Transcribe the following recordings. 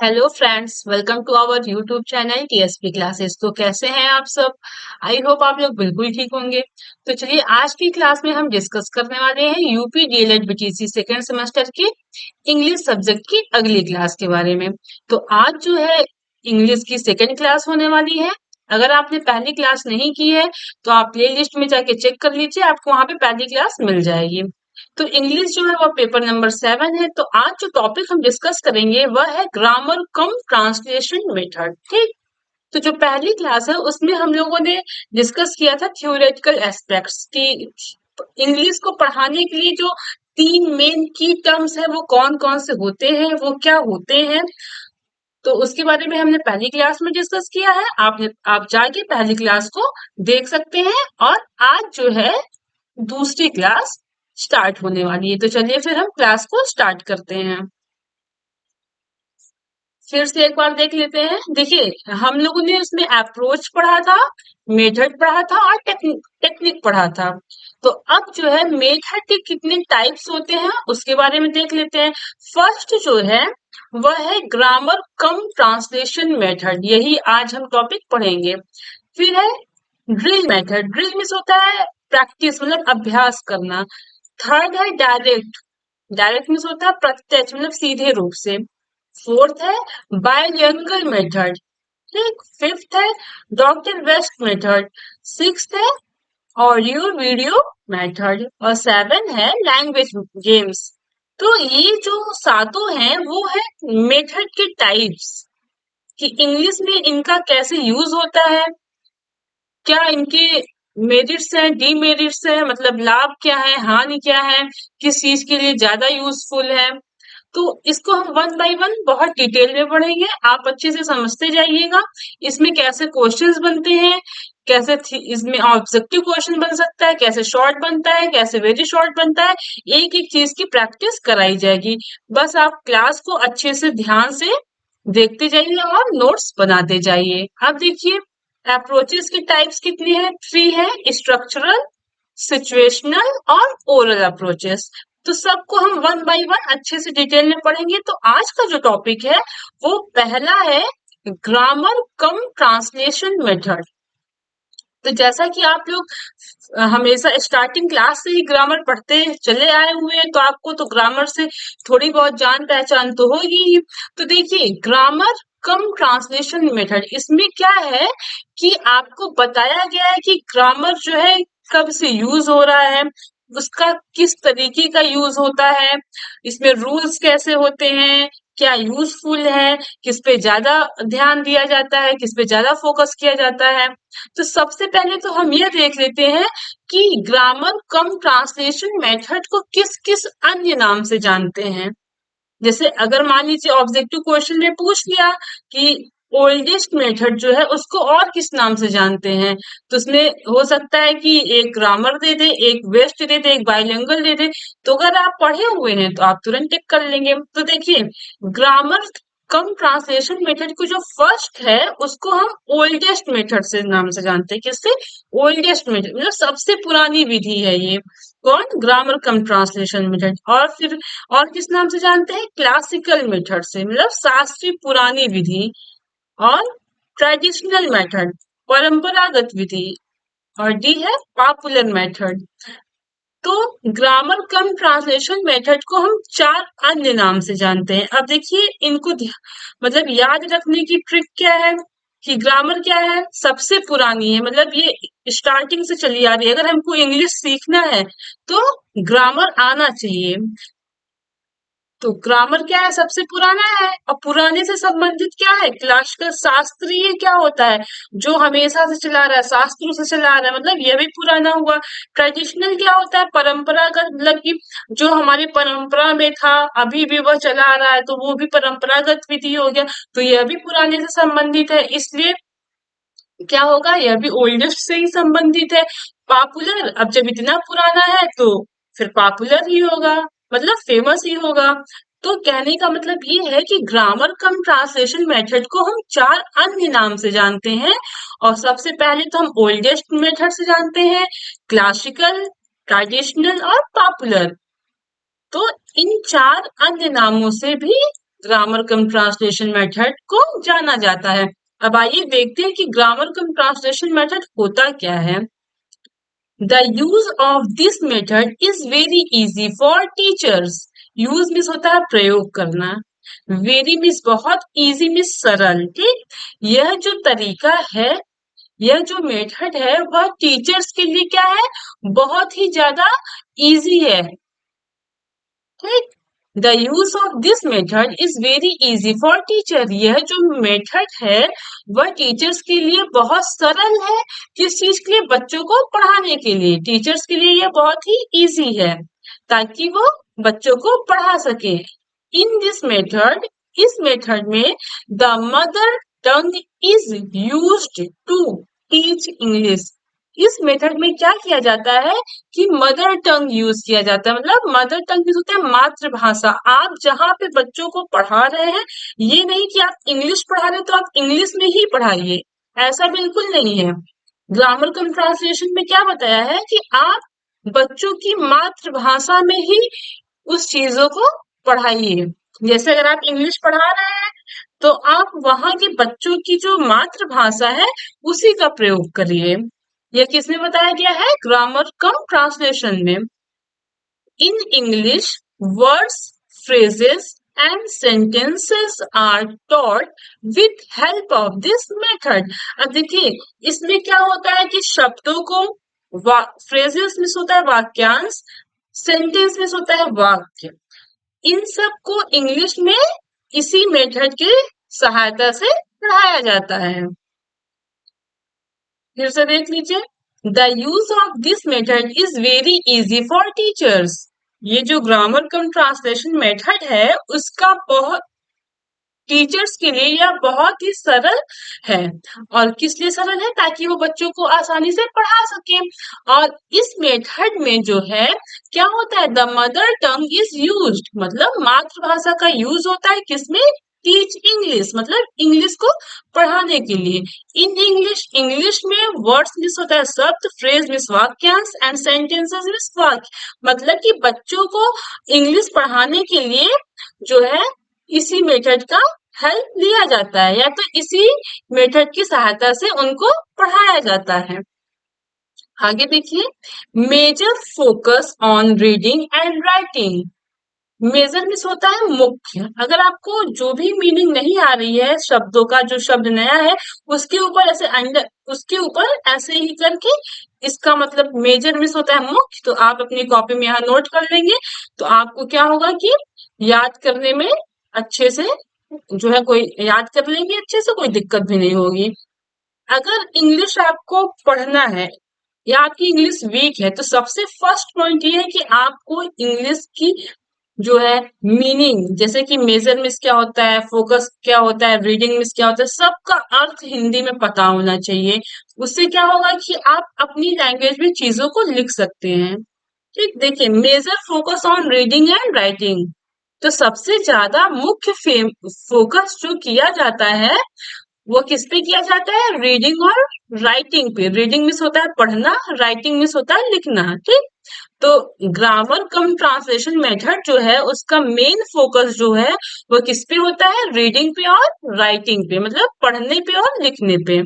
Hello friends, welcome to our YouTube channel TSP classes. तो कैसे हैं आप सब? आई होप आप लोग बिल्कुल ठीक होंगे। तो चलिए, आज की क्लास में हम डिस्कस करने वाले हैं UP DElEd BTC second semester के इंग्लिश सब्जेक्ट की अगली क्लास के बारे में। तो आज जो है इंग्लिश की सेकेंड क्लास होने वाली है। अगर आपने पहली क्लास नहीं की है तो आप प्ले लिस्ट में जाके चेक कर लीजिए, आपको वहां पे पहली क्लास मिल जाएगी। तो इंग्लिश जो है वो पेपर नंबर 7 है। तो आज जो टॉपिक हम डिस्कस करेंगे वह है ग्रामर कम ट्रांसलेशन मेथड। ठीक। तो जो पहली क्लास है उसमें हम लोगों ने डिस्कस किया था थ्योरेटिकल एस्पेक्ट्स की इंग्लिश को पढ़ाने के लिए जो तीन मेन की टर्म्स है वो कौन कौन से होते हैं, वो क्या होते हैं। तो उसके बारे में हमने पहली क्लास में डिस्कस किया है। आप जाके पहली क्लास को देख सकते हैं। और आज जो है दूसरी क्लास स्टार्ट होने वाली है। तो चलिए फिर हम क्लास को स्टार्ट करते हैं। फिर से एक बार देख लेते हैं। देखिए, हम लोगों ने उसमें अप्रोच पढ़ा था, मेथड पढ़ा था और टेक्निक पढ़ा था। तो अब जो है मेथड के कितने टाइप्स होते हैं उसके बारे में देख लेते हैं। फर्स्ट जो है वह है ग्रामर कम ट्रांसलेशन मेथड, यही आज हम टॉपिक पढ़ेंगे। फिर है ड्रिल मेथड। ड्रिल मीन्स होता है प्रैक्टिस, मतलब अभ्यास करना। थर्ड है डायरेक्ट। डायरेक्ट मीन्स होता है प्रत्यक्ष, मतलब सीधे रूप से। फोर्थ है बायलिंगुअल मेथड। ठीक। फिफ्थ है डॉक्टर वेस्ट मेथड। सिक्स्थ है ऑडियो वीडियो मेथड। और सेवन है लैंग्वेज गेम्स। तो ये जो सातों हैं वो है मेथड के टाइप्स कि इंग्लिश में इनका कैसे यूज होता है, क्या इनके मेरिट्स हैं, डीमेरिट्स हैं, मतलब लाभ क्या है, हानि क्या है, किस चीज के लिए ज्यादा यूजफुल है। तो इसको हम वन बाय वन बहुत डिटेल में पढ़ेंगे, आप अच्छे से समझते जाइएगा। इसमें कैसे क्वेश्चंस बनते हैं, कैसे इसमें ऑब्जेक्टिव क्वेश्चन बन सकता है, कैसे शॉर्ट बनता है, कैसे वेरी शॉर्ट बनता है, एक एक चीज की प्रैक्टिस कराई जाएगी। बस आप क्लास को अच्छे से ध्यान से देखते जाइए और नोट्स बनाते जाइए। अब देखिए, अप्रोचेस के टाइप्स कितने हैं? थ्री है, स्ट्रक्चरल, सिचुएशनल और ओरल अप्रोचेस। तो सबको हम वन बाय वन अच्छे से डिटेल में पढ़ेंगे। तो आज का जो टॉपिक है वो पहला है ग्रामर कम ट्रांसलेशन मेथड। तो जैसा कि आप लोग हमेशा स्टार्टिंग क्लास से ही ग्रामर पढ़ते चले आए हुए हैं तो आपको तो ग्रामर से थोड़ी बहुत जान पहचान तो होगी ही। तो देखिए, ग्रामर कम ट्रांसलेशन मेथड, इसमें क्या है कि आपको बताया गया है कि ग्रामर जो है कब से यूज हो रहा है, उसका किस तरीके का यूज होता है, इसमें रूल्स कैसे होते हैं, क्या यूजफुल है, किस पे ज्यादा ध्यान दिया जाता है, किस पे ज्यादा फोकस किया जाता है। तो सबसे पहले तो हम ये देख लेते हैं कि ग्रामर कम ट्रांसलेशन मेथड को किस किस अन्य नाम से जानते हैं। जैसे अगर मान लीजिए ऑब्जेक्टिव क्वेश्चन में पूछ लिया कि ओल्डेस्ट मेथड जो है उसको और किस नाम से जानते हैं, तो उसमें हो सकता है कि एक ग्रामर दे दे, एक वेस्ट दे दे, एक बाइलिंगुअल दे दे। तो अगर आप पढ़े हुए हैं तो आप तुरंत टिक कर लेंगे। तो देखिए, ग्रामर कम ट्रांसलेशन मेथड को जो फर्स्ट है उसको हम ओल्डेस्ट मेथड से नाम से जानते हैं। किससे? ओल्डेस्ट मेथड, मतलब सबसे पुरानी विधि है ये। कौन? Grammar cum translation method. और फिर और किस नाम से जानते हैं? क्लासिकल मेथड से, मतलब शास्त्रीय पुरानी विधि। और ट्रेडिशनल मेथड, परंपरागत विधि। और डी है पॉपुलर मेथड। तो ग्रामर कम ट्रांसलेशन मेथड को हम चार अन्य नाम से जानते हैं। अब देखिए, इनको मतलब याद रखने की ट्रिक क्या है कि ग्रामर क्या है? सबसे पुरानी है, मतलब ये स्टार्टिंग से चली आ रही है। अगर हमको इंग्लिश सीखना है तो ग्रामर आना चाहिए। तो ग्रामर क्या है? सबसे पुराना है। और पुराने से संबंधित क्या है? क्लासिकल, शास्त्रीय क्या होता है? जो हमेशा से चला रहा है, शास्त्रों से चला रहा है, मतलब यह भी पुराना हुआ। ट्रेडिशनल क्या होता है? परंपरागत, मतलब कि जो हमारी परंपरा में था अभी भी वह चला आ रहा है, तो वो भी परंपरागत विधि हो गया। तो यह भी पुराने से संबंधित है, इसलिए क्या होगा? यह भी ओल्डेस्ट से ही संबंधित है। पॉपुलर, अब जब इतना पुराना है तो फिर पॉपुलर ही होगा, मतलब फेमस ही होगा। तो कहने का मतलब ये है कि ग्रामर कम ट्रांसलेशन मेथड को हम चार अन्य नाम से जानते हैं। और सबसे पहले तो हम ओल्डेस्ट मेथड से जानते हैं, क्लासिकल, ट्रेडिशनल और पॉपुलर। तो इन चार अन्य नामों से भी ग्रामर कम ट्रांसलेशन मेथड को जाना जाता है। अब आइए देखते हैं कि ग्रामर कम ट्रांसलेशन मेथड होता क्या है। The use of this method is very easy for teachers. Use means होता है प्रयोग करना, वेरी मीन्स बहुत, इजी मीन्स सरल। ठीक, यह जो तरीका है, यह जो मेथड है वह टीचर्स के लिए क्या है, बहुत ही ज्यादा इजी है। ठीक, the use of this method is very easy for teacher. यह जो मेथड है वह टीचर्स के लिए बहुत सरल है। किस चीज के लिए, बच्चों को पढ़ाने के लिए। टीचर्स के लिए यह बहुत ही इजी है ताकि वो बच्चों को पढ़ा सके। इन दिस मेथड, इस मेथड में the mother tongue is used to teach English. इस मेथड में क्या किया जाता है कि मदर टंग यूज किया जाता है। मतलब मदर टंग यूज होता है मातृभाषा। आप जहाँ पे बच्चों को पढ़ा रहे हैं, ये नहीं कि आप इंग्लिश पढ़ा रहे हैं तो आप इंग्लिश में ही पढ़ाइए, ऐसा बिल्कुल नहीं है। ग्रामर कम ट्रांसलेशन में क्या बताया है कि आप बच्चों की मातृभाषा में ही उस चीजों को पढ़ाइए। जैसे अगर आप इंग्लिश पढ़ा रहे हैं तो आप वहां के बच्चों की जो मातृभाषा है उसी का प्रयोग करिए। यह किसमें बताया गया है, ग्रामर कम ट्रांसलेशन में। In English words, phrases and sentences are taught with help of this method. अब देखिए इसमें क्या होता है कि शब्दों को, फ्रेजेस में होता है वाक्यांश, सेंटेंस में होता है वाक्य, इन सब को इंग्लिश में इसी मेथड के सहायता से पढ़ाया जाता है। फिर से देख लीजिए, the use of this method is very easy for teachers. ये जो ग्रामर कम ट्रांसलेशन मेथड है उसका बहुत, टीचर्स के लिए यह बहुत ही सरल है। और किस लिए सरल है, ताकि वो बच्चों को आसानी से पढ़ा सके। और इस मेथड में जो है क्या होता है, the mother tongue is used, मतलब मातृभाषा का यूज होता है किसमें, टीच इंग्लिश, मतलब इंग्लिश को पढ़ाने के लिए। इन इंग्लिश, इंग्लिश में वर्ड्स मिस होता है शब्द, फ्रेज मिस वाक्यांश एंड सेंटेंसेस मिस वाक्य। मतलब कि बच्चों को इंग्लिश पढ़ाने के लिए जो है इसी मेथड का हेल्प लिया जाता है, या तो इसी मेथड की सहायता से उनको पढ़ाया जाता है। आगे देखिए, major focus on reading and writing. Major miss होता है मुख्य। अगर आपको जो भी मीनिंग नहीं आ रही है शब्दों का, जो शब्द नया है उसके ऊपर ऐसे अंडर, उसके ऊपर ऐसे ही करके इसका मतलब मेजर मिस होता है मुख्य, तो आप अपनी कॉपी में यहाँ नोट कर लेंगे। तो आपको क्या होगा कि याद करने में अच्छे से जो है, कोई याद कर लेंगे अच्छे से, कोई दिक्कत भी नहीं होगी। अगर इंग्लिश आपको पढ़ना है या आपकी इंग्लिश वीक है तो सबसे फर्स्ट पॉइंट ये है कि आपको इंग्लिश की जो है मीनिंग, जैसे कि मेजर मिस क्या होता है, फोकस क्या होता है, रीडिंग मिस क्या होता है, सबका अर्थ हिंदी में पता होना चाहिए। उससे क्या होगा कि आप अपनी लैंग्वेज में चीजों को लिख सकते हैं। ठीक, देखिए, major focus on reading and writing. तो सबसे ज्यादा मुख्य फोकस जो किया जाता है वो किस पे किया जाता है, रीडिंग और राइटिंग पे। रीडिंग मिस होता है पढ़ना, राइटिंग मिस होता है लिखना। ठीक, तो ग्रामर कम ट्रांसलेशन मेथड जो है उसका मेन फोकस जो है वो किस पे होता है, रीडिंग पे और राइटिंग पे, मतलब पढ़ने पे और लिखने पे।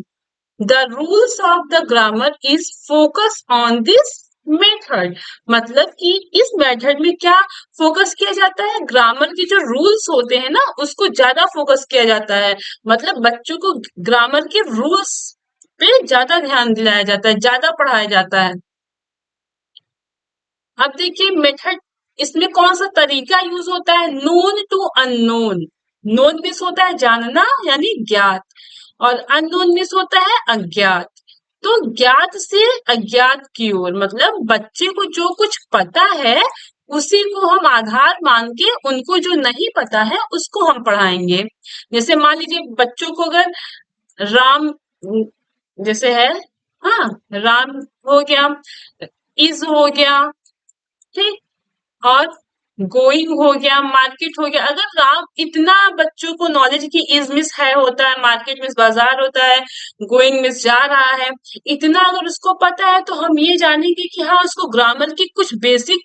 The rules of the grammar is focus on this method. मतलब कि इस मेथड में क्या फोकस किया जाता है, ग्रामर के जो रूल्स होते हैं ना उसको ज्यादा फोकस किया जाता है। मतलब बच्चों को ग्रामर के रूल्स पे ज्यादा ध्यान दिलाया जाता है, ज्यादा पढ़ाया जाता है। अब देखिए मेथड, इसमें कौन सा तरीका यूज होता है, known to unknown. Known miss होता है जानना यानी ज्ञात, और अननोन मिस होता है अज्ञात। तो ज्ञात से अज्ञात की ओर, मतलब बच्चे को जो कुछ पता है उसी को हम आधार मान के उनको जो नहीं पता है उसको हम पढ़ाएंगे। जैसे मान लीजिए बच्चों को अगर राम जैसे है, हाँ, राम हो गया, इज हो गया, ठीक, और गोइंग हो गया, मार्केट हो गया। अगर आप इतना बच्चों को नॉलेज की इज मिस है होता है, मार्केट मीन्स बाजार होता है, गोइंग मीन्स जा रहा है, इतना अगर उसको पता है तो हम ये जानेंगे कि हाँ उसको ग्रामर की कुछ बेसिक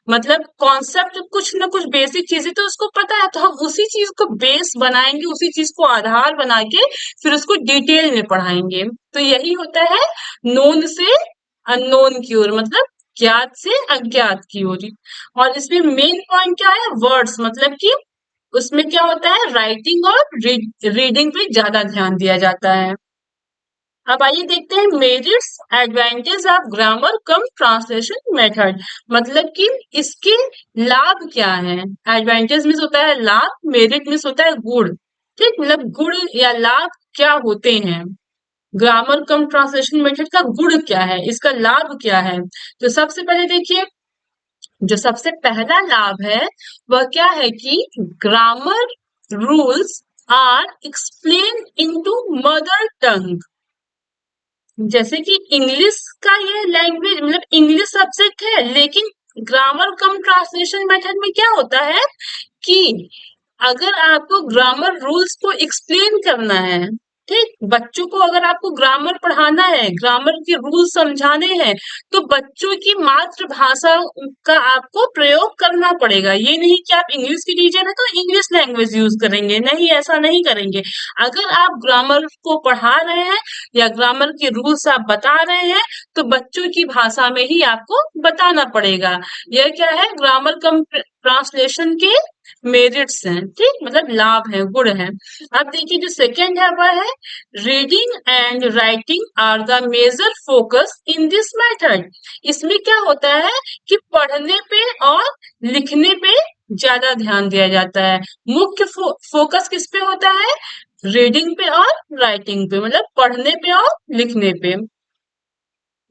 मतलब कॉन्सेप्ट कुछ ना कुछ बेसिक चीजें तो उसको पता है, तो हम उसी चीज को बेस बनाएंगे, उसी चीज को आधार बना के फिर उसको डिटेल में पढ़ाएंगे। तो यही होता है नोन से अननोन की ओर, मतलब ज्ञात से अज्ञात की ओर। और इसमें मेन पॉइंट क्या है, वर्ड्स, मतलब कि उसमें क्या होता है राइटिंग और रीडिंग पे ज्यादा ध्यान दिया जाता है। अब आइए देखते हैं merits advantage of grammar cum translation method, मतलब कि इसके लाभ क्या है। एडवांटेज मीन्स होता है लाभ, मेरिट मीन्स होता है गुण। ठीक, मतलब गुण या लाभ क्या होते हैं, ग्रामर कम ट्रांसलेशन मेथड का गुण क्या है, इसका लाभ क्या है। तो सबसे पहले देखिए, जो सबसे पहला लाभ है वह क्या है कि grammar rules are explain into mother tongue. जैसे कि इंग्लिश का ये लैंग्वेज मतलब इंग्लिश सब्जेक्ट है, लेकिन ग्रामर कम ट्रांसलेशन मेथड में क्या होता है कि अगर आपको ग्रामर रूल्स को एक्सप्लेन करना है, ठीक, बच्चों को अगर आपको ग्रामर पढ़ाना है, ग्रामर के रूल समझाने हैं, तो बच्चों की मातृभाषा का आपको प्रयोग करना पड़ेगा। ये नहीं कि आप इंग्लिश की टीचर है तो इंग्लिश लैंग्वेज यूज करेंगे, नहीं, ऐसा नहीं करेंगे। अगर आप ग्रामर को पढ़ा रहे हैं या ग्रामर के रूल्स आप बता रहे हैं, तो बच्चों की भाषा में ही आपको बताना पड़ेगा। यह क्या है, ग्रामर कम ट्रांसलेशन के मेरिट्स हैं, ठीक, मतलब लाभ है, गुण है। अब देखिए जो सेकंड है वह है reading and writing are the major focus in this method. इसमें क्या होता है कि पढ़ने पे और लिखने पे ज्यादा ध्यान दिया जाता है। मुख्य फोकस किस पे होता है, रीडिंग पे और राइटिंग पे, मतलब पढ़ने पे और लिखने पे।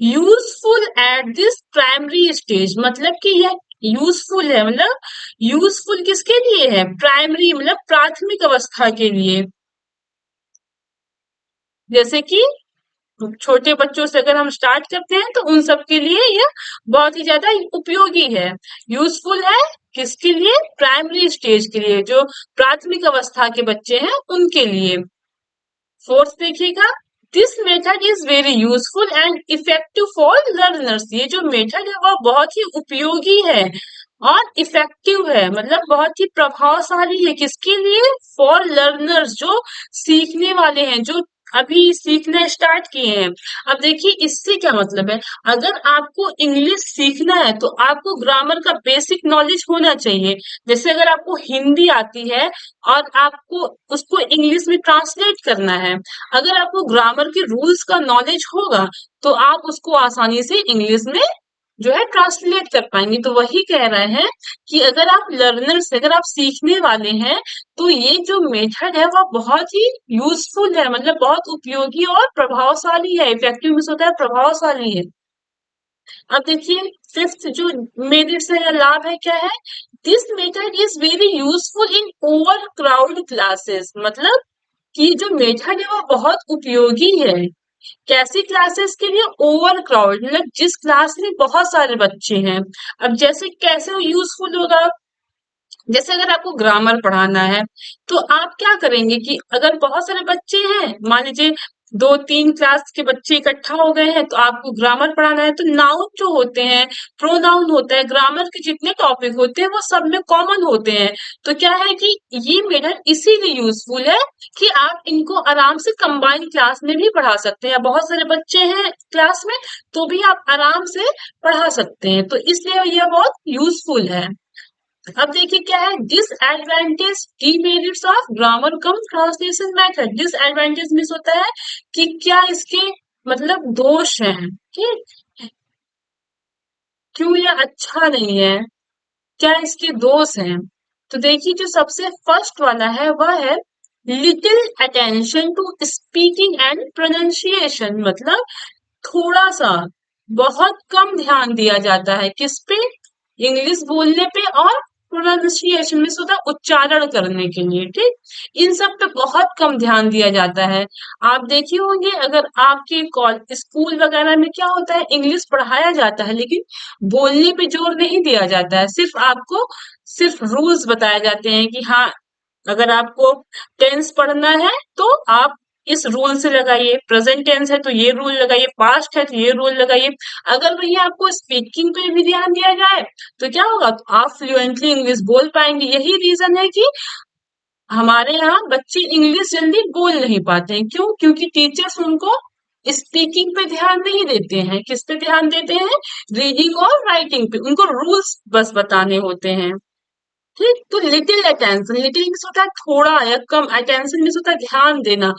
Useful at this primary stage, मतलब कि यह यूजफुल है, मतलब यूजफुल किसके लिए है, प्राइमरी मतलब प्राथमिक अवस्था के लिए। जैसे कि छोटे बच्चों से अगर हम स्टार्ट करते हैं तो उन सब के लिए यह बहुत ही ज्यादा उपयोगी है। यूजफुल है किसके लिए, प्राइमरी स्टेज के लिए, जो प्राथमिक अवस्था के बच्चे हैं उनके लिए। फोर्थ देखिएगा, this method is very useful and effective for learners. ये जो मेथड है वह बहुत ही उपयोगी है और इफेक्टिव है, मतलब बहुत ही प्रभावशाली है, किसके लिए, फॉर लर्नर्स, जो सीखने वाले हैं, जो अभी सीखना स्टार्ट किए हैं। अब देखिए इससे क्या मतलब है, अगर आपको इंग्लिश सीखना है तो आपको ग्रामर का बेसिक नॉलेज होना चाहिए। जैसे अगर आपको हिंदी आती है और आपको उसको इंग्लिश में ट्रांसलेट करना है, अगर आपको ग्रामर के रूल्स का नॉलेज होगा तो आप उसको आसानी से इंग्लिश में जो है ट्रांसलेट कर पाएंगे। तो वही कह रहे हैं कि अगर आप लर्नर्स, अगर आप सीखने वाले हैं, तो ये जो मेथड है वह बहुत ही यूजफुल है, मतलब बहुत उपयोगी और प्रभावशाली है। इफेक्टिव मीन्स होता है प्रभावशाली है। अब देखिए फिफ्थ जो मेरिट से या लाभ है क्या है, this method is very useful in over crowd classes, मतलब कि जो मेथड है वो बहुत उपयोगी है। कैसी क्लासेस के लिए, ओवर क्राउड, मतलब जिस क्लास में बहुत सारे बच्चे हैं। अब जैसे कैसे यूजफुल होगा, जैसे अगर आपको ग्रामर पढ़ाना है तो आप क्या करेंगे कि अगर बहुत सारे बच्चे हैं, मान लीजिए दो तीन क्लास के बच्चे इकट्ठा हो गए हैं, तो आपको ग्रामर पढ़ाना है, तो नाउन जो होते हैं, प्रोनाउन होता है, ग्रामर के जितने टॉपिक होते हैं वो सब में कॉमन होते हैं। तो क्या है कि ये मेथड इसीलिए यूजफुल है कि आप इनको आराम से कंबाइंड क्लास में भी पढ़ा सकते हैं, या बहुत सारे बच्चे हैं क्लास में तो भी आप आराम से पढ़ा सकते हैं, तो इसलिए यह बहुत यूजफुल है। अब देखिए क्या है disadvantage, demerits of grammar cum translation method. Disadvantage means होता है कि क्या इसके मतलब दोष हैं, ठीक, क्यों यह अच्छा नहीं है, क्या इसके दोष हैं। तो देखिए जो सबसे फर्स्ट वाला है वह है little attention to speaking and pronunciation, मतलब थोड़ा सा, बहुत कम ध्यान दिया जाता है किस पे, इंग्लिश बोलने पे और प्रोनाउंसिएशन में होता है उच्चारण करने के लिए, ठीक। इन सब पे बहुत कम ध्यान दिया जाता है। आप देखे होंगे अगर आपके स्कूल वगैरह में क्या होता है, इंग्लिश पढ़ाया जाता है लेकिन बोलने पे जोर नहीं दिया जाता है, सिर्फ आपको सिर्फ रूल्स बताए जाते हैं कि हाँ, अगर आपको टेंस पढ़ना है तो आप इस रूल से लगाइए, प्रेजेंट टेंस है तो ये रूल लगाइए, पास्ट है तो ये रूल लगाइए। अगर वही आपको स्पीकिंग पे भी ध्यान दिया जाए तो क्या होगा, तो आप फ्लुएंटली इंग्लिश बोल पाएंगे। यही रीजन है कि हमारे यहाँ बच्चे इंग्लिश जल्दी बोल नहीं पाते हैं। क्यों? क्योंकि टीचर्स उनको स्पीकिंग पे ध्यान नहीं देते हैं। किस पे ध्यान देते हैं? रीडिंग और राइटिंग पे। उनको रूल्स बस बताने होते हैं, ठीक। तो लिटिल अटेंशन, लिटिल मीन्स होता है थोड़ा या कम, अटेंशन मीन्स होता है ध्यान देना।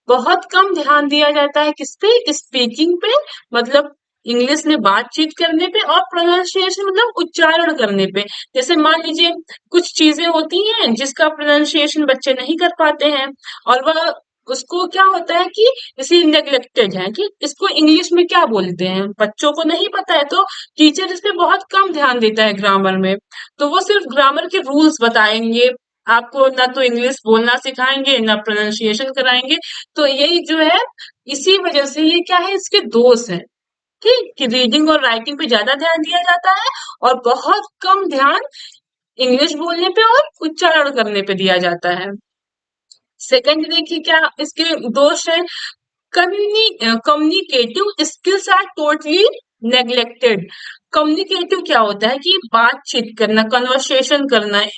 बहुत कम ध्यान दिया जाता है किस पे? स्पीकिंग पे, मतलब इंग्लिश में बातचीत करने पे, और प्रोनाउंसिएशन मतलब उच्चारण करने पे। जैसे मान लीजिए कुछ चीजें होती हैं जिसका प्रोनाउंसिएशन बच्चे नहीं कर पाते हैं, और वह उसको क्या होता है कि जैसे नेग्लेक्टेड है, कि इसको इंग्लिश में क्या बोलते हैं बच्चों को नहीं पता है, तो टीचर इस पे बहुत कम ध्यान देता है ग्रामर में। तो वो सिर्फ ग्रामर के रूल्स बताएंगे, आपको ना तो इंग्लिश बोलना सिखाएंगे ना प्रोनाउंसिएशन कराएंगे। तो यही जो है, इसी वजह से ये क्या है, इसके दोष है, ठीक, कि रीडिंग और राइटिंग पे ज्यादा ध्यान दिया जाता है और बहुत कम ध्यान इंग्लिश बोलने पे और उच्चारण करने पे दिया जाता है। सेकंड देखिए क्या इसके दोष है, communicative skills are totally neglected. Communicative क्या होता है कि बातचीत करना, कन्वर्सेशन करना है,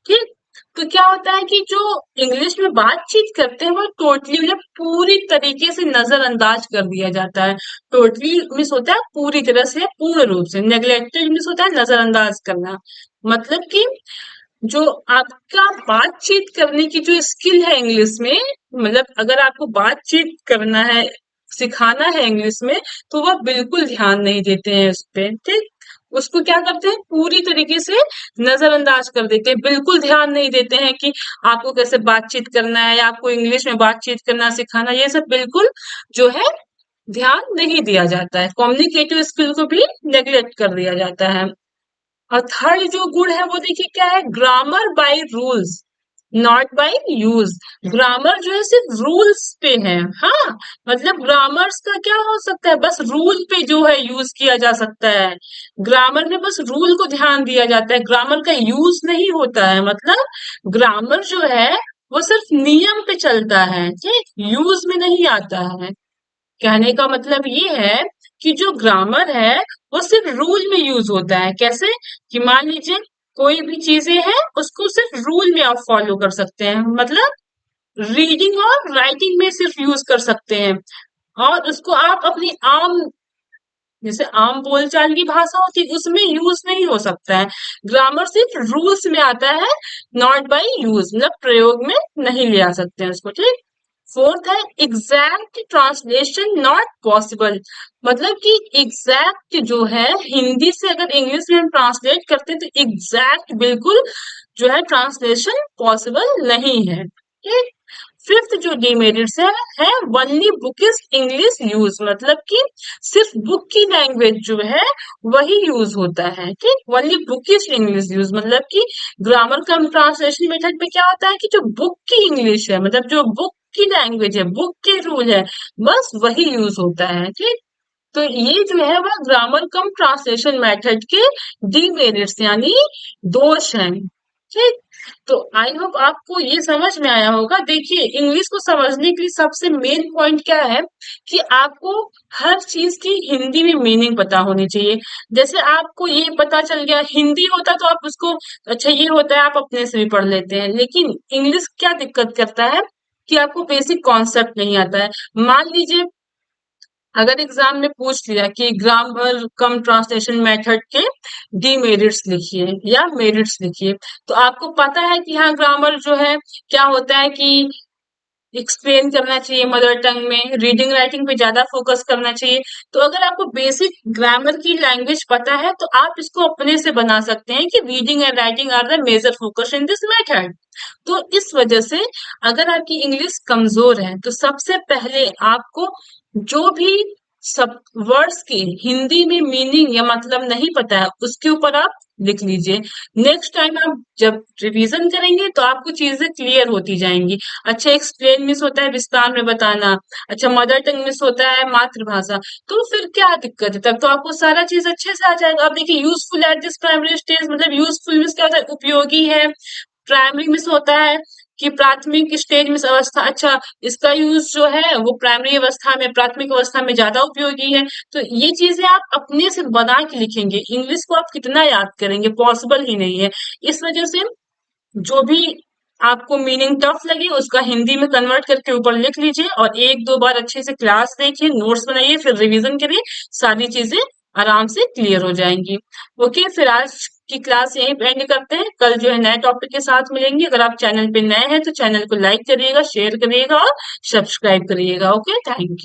ठीक। तो क्या होता है कि जो इंग्लिश में बातचीत करते हैं वो टोटली मतलब पूरी तरीके से नजरअंदाज कर दिया जाता है। टोटली मीन्स होता है पूरी तरह से, पूर्ण रूप से। नेग्लेक्टेड मीन्स होता है नजरअंदाज करना, मतलब कि जो आपका बातचीत करने की जो स्किल है इंग्लिश में, मतलब अगर आपको बातचीत करना है, सिखाना है इंग्लिश में, तो वह बिल्कुल ध्यान नहीं देते हैं उस पे, ठीक। उसको क्या करते हैं, पूरी तरीके से नजरअंदाज कर देते हैं, बिल्कुल ध्यान नहीं देते हैं कि आपको कैसे बातचीत करना है या आपको इंग्लिश में बातचीत करना सिखाना, ये सब बिल्कुल जो है ध्यान नहीं दिया जाता है। कम्युनिकेटिव स्किल को भी नेग्लेक्ट कर दिया जाता है। और थर्ड जो गुण है वो देखिए क्या है, grammar by rules not by use. Grammar जो है सिर्फ रूल्स पे है, हाँ, मतलब ग्रामर्स का क्या हो सकता है, बस रूल पे जो है यूज किया जा सकता है। ग्रामर में बस रूल को ध्यान दिया जाता है, ग्रामर का यूज नहीं होता है। मतलब ग्रामर जो है वो सिर्फ नियम पे चलता है, ठीक, यूज में नहीं आता है। कहने का मतलब ये है कि जो ग्रामर है वो सिर्फ रूल में यूज होता है। कैसे? कि मान लीजिए कोई भी चीजें हैं उसको सिर्फ रूल में आप फॉलो कर सकते हैं, मतलब रीडिंग और राइटिंग में सिर्फ यूज कर सकते हैं, और उसको आप अपनी आम, जैसे आम बोलचाल की भाषा होती है उसमें यूज नहीं हो सकता है। ग्रामर सिर्फ रूल्स में आता है, नॉट बाय यूज, मतलब प्रयोग में नहीं ले आ सकते हैं उसको, ठीक। फोर्थ है एग्जैक्ट ट्रांसलेशन नॉट पॉसिबल। मतलब कि एग्जैक्ट जो है, हिंदी से अगर इंग्लिश में हम ट्रांसलेट करते हैं तो एग्जैक्ट बिल्कुल जो है ट्रांसलेशन पॉसिबल नहीं है, ठीक। फिफ्थ जो डीमेरिट्स है ओनली बुकिश इंग्लिश यूज, मतलब कि सिर्फ बुक की लैंग्वेज जो है वही यूज होता है, ठीक। ओनली बुकिश इंग्लिश यूज, मतलब कि ग्रामर कम ट्रांसलेशन मेथड पे क्या होता है कि जो बुक की इंग्लिश है, मतलब जो बुक की लैंग्वेज है, बुक के रूल है, बस वही यूज होता है, ठीक। तो ये जो है वह ग्रामर कम ट्रांसलेशन मेथड के डीमेरिट्स यानी दोष हैं, ठीक। तो आई होप आपको ये समझ में आया होगा। देखिए इंग्लिश को समझने के लिए सबसे मेन पॉइंट क्या है कि आपको हर चीज की हिंदी में मीनिंग पता होनी चाहिए। जैसे आपको ये पता चल गया हिंदी होता तो आप उसको, अच्छा ये होता है आप अपने से भी पढ़ लेते हैं, लेकिन इंग्लिश क्या दिक्कत करता है कि आपको बेसिक कॉन्सेप्ट नहीं आता है। मान लीजिए अगर एग्जाम में पूछ लिया कि ग्रामर कम ट्रांसलेशन मेथड के डीमेरिट्स लिखिए या मेरिट्स लिखिए, तो आपको पता है कि हाँ ग्रामर जो है क्या होता है कि एक्सप्लेन करना चाहिए मदर टंग में, रीडिंग राइटिंग पे ज्यादा फोकस करना चाहिए। तो अगर आपको बेसिक ग्रामर की लैंग्वेज पता है तो आप इसको अपने से बना सकते हैं कि reading and writing are the major focus in this method. तो इस वजह से अगर आपकी इंग्लिश कमजोर है तो सबसे पहले आपको जो भी सब वर्ड्स की हिंदी में मीनिंग या मतलब नहीं पता है उसके ऊपर आप लिख लीजिए। नेक्स्ट टाइम आप जब रिवीजन करेंगे तो आपको चीजें क्लियर होती जाएंगी। अच्छा, एक्सप्लेन मिस होता है विस्तार में बताना। अच्छा, मदर टंग मिस होता है मातृभाषा। तो फिर क्या दिक्कत है, तब तो आपको सारा चीज अच्छे से आ जाएगा। अब देखिए, useful at this primary stage मतलब यूजफुल मीन्स क्या होता है, उपयोगी है। प्राइमरी मिस होता है कि प्राथमिक स्टेज में अवस्था। अच्छा, इसका यूज जो है वो प्राइमरी अवस्था में, प्राथमिक अवस्था में ज्यादा उपयोगी है। तो ये चीजें आप अपने से बना के लिखेंगे। इंग्लिश को आप कितना याद करेंगे, पॉसिबल ही नहीं है। इस वजह से जो भी आपको मीनिंग टफ लगे उसका हिंदी में कन्वर्ट करके ऊपर लिख लीजिए, और एक दो बार अच्छे से क्लास देखिए, नोट्स बनाइए, फिर रिवीजन करिए। सारी चीजें आराम से क्लियर हो जाएंगी। ओके, फिर आज की क्लास यहीं पे एंड करते हैं। कल जो है नए टॉपिक के साथ मिलेंगे। अगर आप चैनल पे नए हैं तो चैनल को लाइक करिएगा, शेयर करिएगा और सब्सक्राइब करिएगा। Okay, thank you.